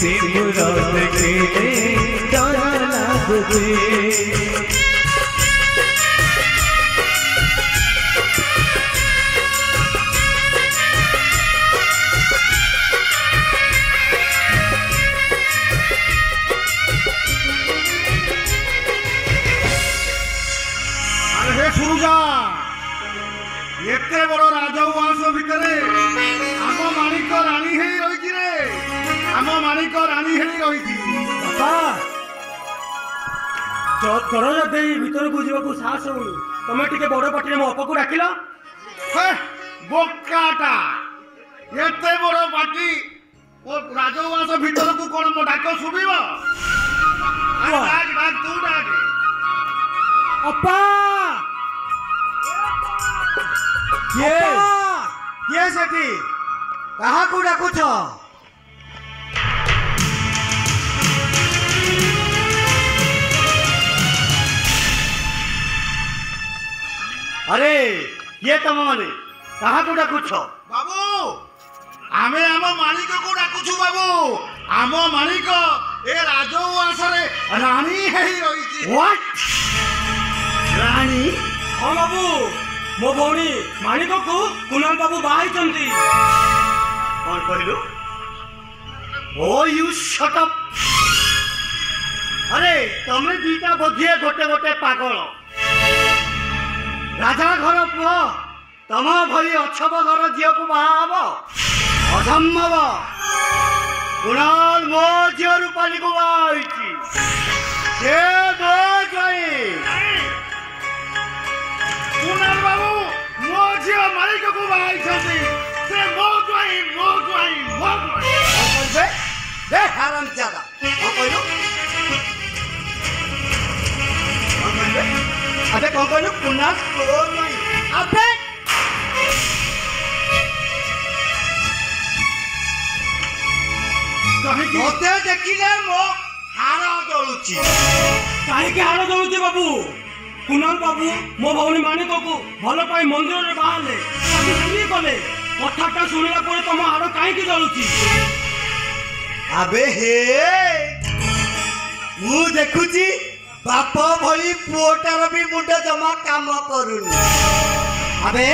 सिमरन के डर लागुचे। एते बड़ राजउवास भितर आम माणिक राणी हेई रही रे आम माणिक राणी हेई रही दरजा दे भीतर को जीवा साहस हो तुम टे बड़ पार्टी मो अप को डाकिल बोकाटा एते बड़ पार्टी राजउवास भितर को कौन मो डाक शुभिब तू डाक अपा किए सेठी कहा को डाकुछ? अरे ये तुम माने कहा को डाकुछ? बाबू आमे आम मालिक को डाकुछु बाबू आम मालिक ए राजउवास रे रानी हेई रही व्हाट रानी? हाँ बाबू मो भौणी माणिक को कुणाल बाबू बाहाई चंदी। कौन कहलु? ओ यू शट अप। अरे तमे दीटा बोधिए गोटे गोटे पागल राजा घर पुओ तम भली अछब घर झील को बाहा असंभव। कुणाल मो झील रूपाली को बाहा से मो जई कुणाल बाबू मो झील मालिक को बाई छथि से मो बे बे हराम ज्यादा कौन कहलु? अबे कौन कहलु? कुणाल तो नहीं अबे मते देखिले मो हार जळुची। कहीं हार जळुची बाबू? कुणाल बाबू मो भौणी माणिक को भल पाई मंदिर में बाहर कले कथाटा शुणिला तुम हाड़ कहीं जलुची? अबे हे मु देखुची बाप भली पुओटार भी मुंड जमा काम करूनी। अबे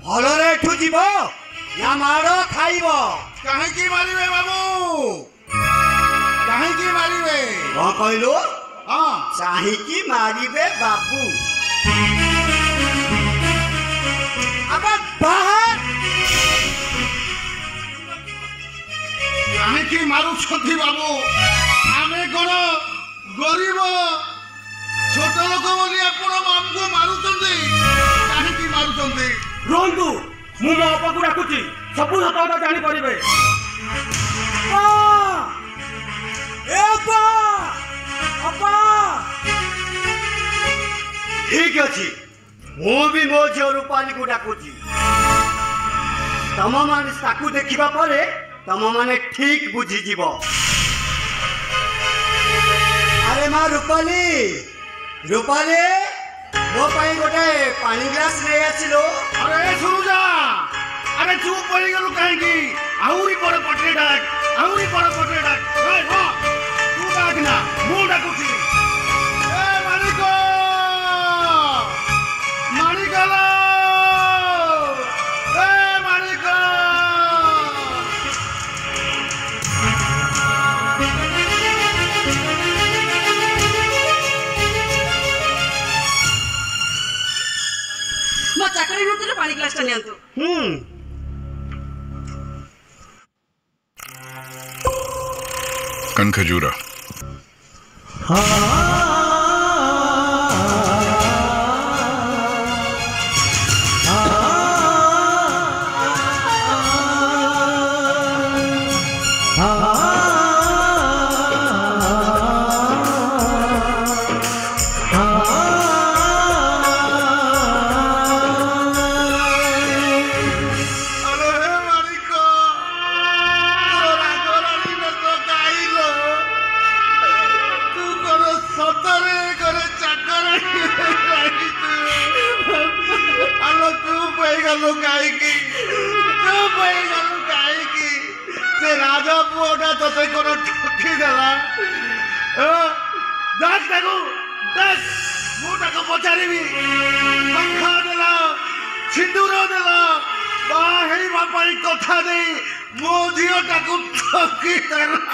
भलरे एठू जीव ना माड़ खाइब? कहीं की मारिबे बाबू कहीं की मारिबे? कौन कहलु? हां चाहिकी मारिबे बाबू। अबे बाहर कहीं की मारू छथि बाबू आमे कोन गरीब छोट लोक बोली आपण हमको मारू छथि कहीं की मारू छथि? रोंदु मु मो अपा को डाकुची सब सतता जानी परिबे। ठीक अच्छी मु भी मो झील रूपाली को डाकुची तम माने ताकू देखिबा परे तम माने ठीक बुझी जीव। अरे माँ रूपाली रूपाली मो पाई गोटे पानी ग्लास ले आसिलो। अरे सुनुजा अरे चुप पड़ी गलु कहीं की आउरी बड़ पटरे डाक आउरी बड़ पटरे डाक ए हो तू डाक ना मु डाकुची ए मालिक मालिक लो ए मालिक मो चाकरी भीतर पानी ग्लास टा नियंतु। कनखजूरा मत कौन ठकी देला दास देखो दास मुझे पचारि पंखा देला सिंदूर देला बाहे बापाई कथा दे मो झीटा को ठकी देला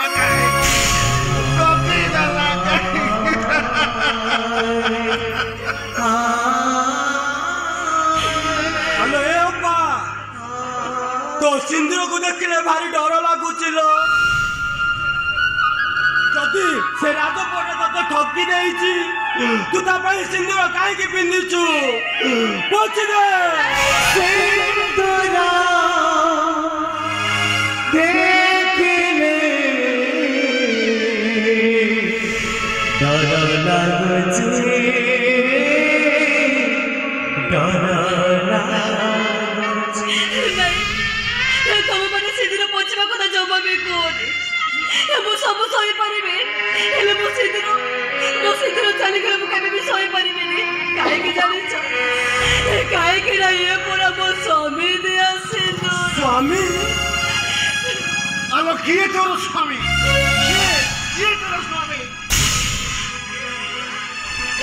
हेलो ए अप्पा तो सिंदूर को देखले भारी डर लगुचिल जदि से राजपटे तते ठकी देइची तू ता पई सिंदूर काहे की पिंदिचु पूछ दे सिंदूर देखले डर लगुची ତମେ ମାନେ ସେଦିନ ପହଞ୍ଚିବା କଥା ଜମା ବି କୁହନି ମୁଁ ସବୁ ସହିପାରିବି ହେଲେ ମୁଁ ସେଦିନ ଚାଲିଗଲେ ମୁଁ କେବେ ବି ସହିପାରିବିନି କାହିଁକି ଜାଣିଛ କାହିଁକି ନା ଇଏ ପରା ମୋ ସ୍ୱାମୀ ଦିଆ ସ୍ୱାମୀ आलो किए तोर स्वामी किए तोर स्वामी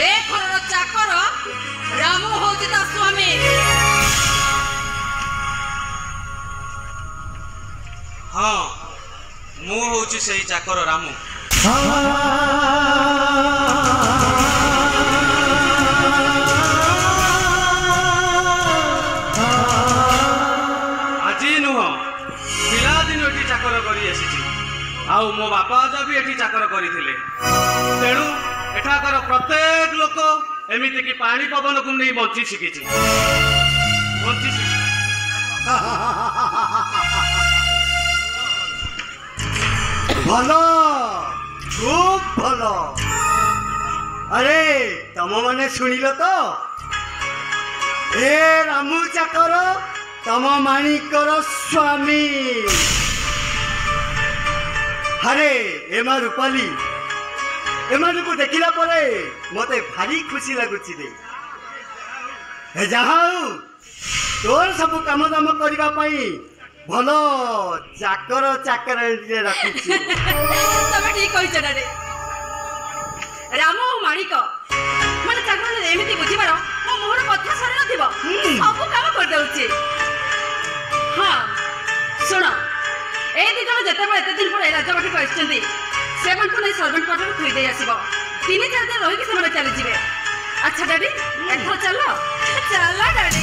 ଏ ଘରର ଚାକର ରାମ ହଉଛି ତା ସ୍ୱାମୀ हाँ मु हूँ से चाकर रामू आज नुह पिलादिन ये चाकर कर मो बापा अजा भी ये चाकर करते तेणु एठाकर प्रत्येक लोक एमती कि पानी पवन को नहीं बंची शिखी भलो खूब भलो अरे तम माने शुणिल तो ए रामू चाकर तम माणिकर स्वामी अरे एमा रूपाली एमान को देखिला परे मते भारी खुशी लगुची रे हे जाहाउ तोर सब काम दाम करबा पई भलो चाकर चाकर रखुची तमे ठीक कहिछ ना रे राम और माणिक माने चाकर एमिति बुझी पारो मो मोहर कथा सरे नथिबो सब काम कर दउची हां सुनो ए दी जण जते बे एते दिन पर राजबाटी पछचंदी सेवन को नहीं सर्वेंट क्वार्टर में थई दे आसीबो 3-4 दिन रही कि समय चली जिवे अच्छा डैडी एथर चलो चलो डैडी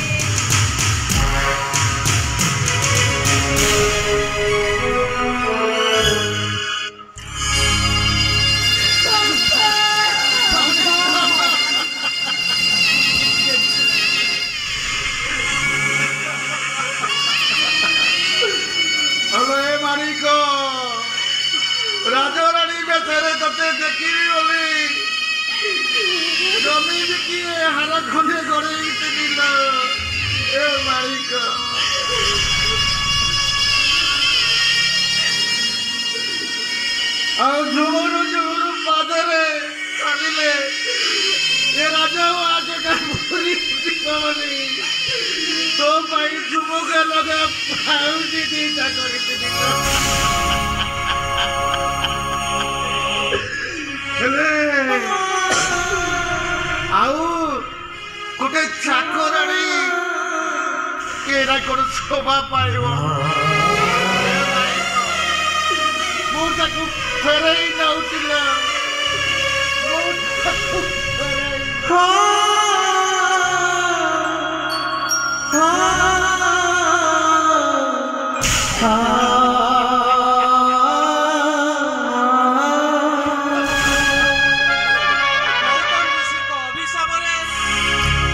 अरे माणिक राजरानी बेचारे तते देखी बोली जमी बिकी हार खंडे गड़े दिल ए माणिक झुमुरु झुमुरु पादरे चलिले ये राजा आज का पूरी पवनी तो भाई झुमुके लगे पाउजी दीटा करते आउ गोटे चाकराणी केरा कोन शोभा पाइबो मुझे फेरे नउतिला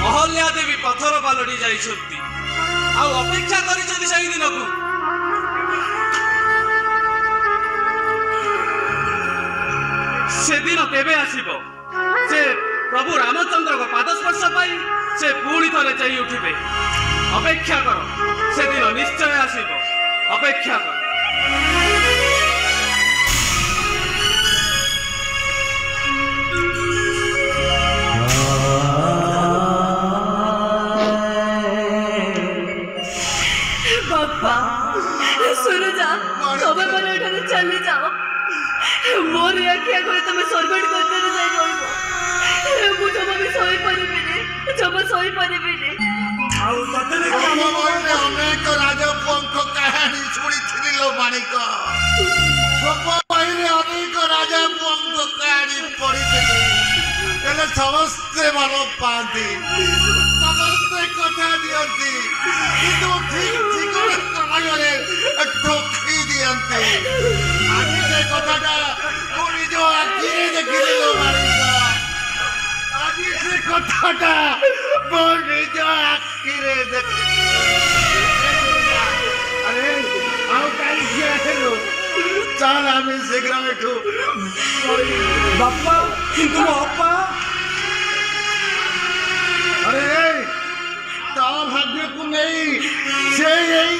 अहल्या देवी पथर पालटी जाइछंती आ अपेक्षा करिछंती सेही दिन को से दिन केबे आसीबो से प्रभु रामचंद्र को पादस्पर्श पाई से पुणी थरे चाहि उठिबे अपेक्षा करो से दिन निश्चय आसीबो अपेक्षा करो बाबा सुनो जा तबे मन एठारे चली जाओ मोर आखि आगे तुम सर्वेट करते जाई रहबो मु जमा भी सोई परिबिनी जमा सोई परिबिनी आउ ततले अनेक राजपुओं कहानी शुणी लो माणिक अनेक राजपुओं कहानी पढ़ी समस्ते मन पाती समस्ते कथा दियंती किंतु ठीक ठीक समय ठोकी दियंती आज से कथाटा मु निज आखिरे देखिली लो माणिक आज से कथाटा मु निज आखिरे देखिली अरे आओ काई किया हेलो चल आम्ही शीघ्र बैठू बाप्पा किंतु बाप्पा अरे ता भाग्य को नहीं से यही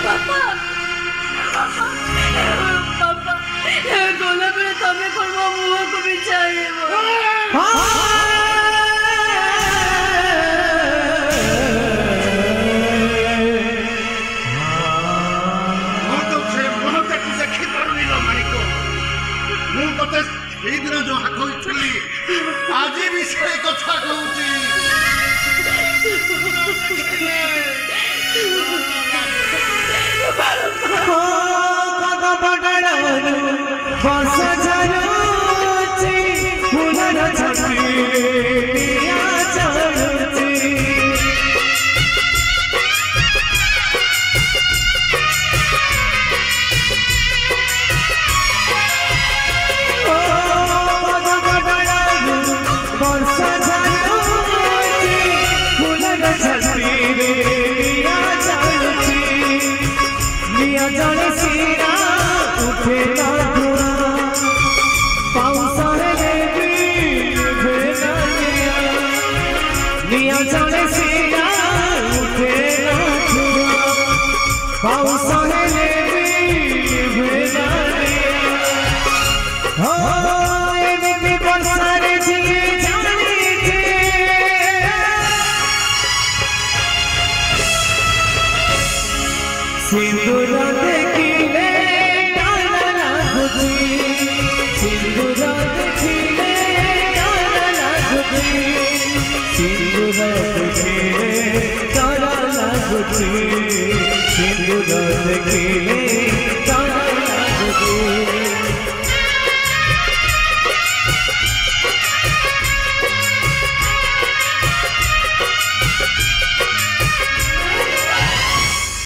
पापा पापा गोला बेले तमे कोन मो मुह को बिचाइबो दिन जो हाथी आज भी से कथा कहूची बस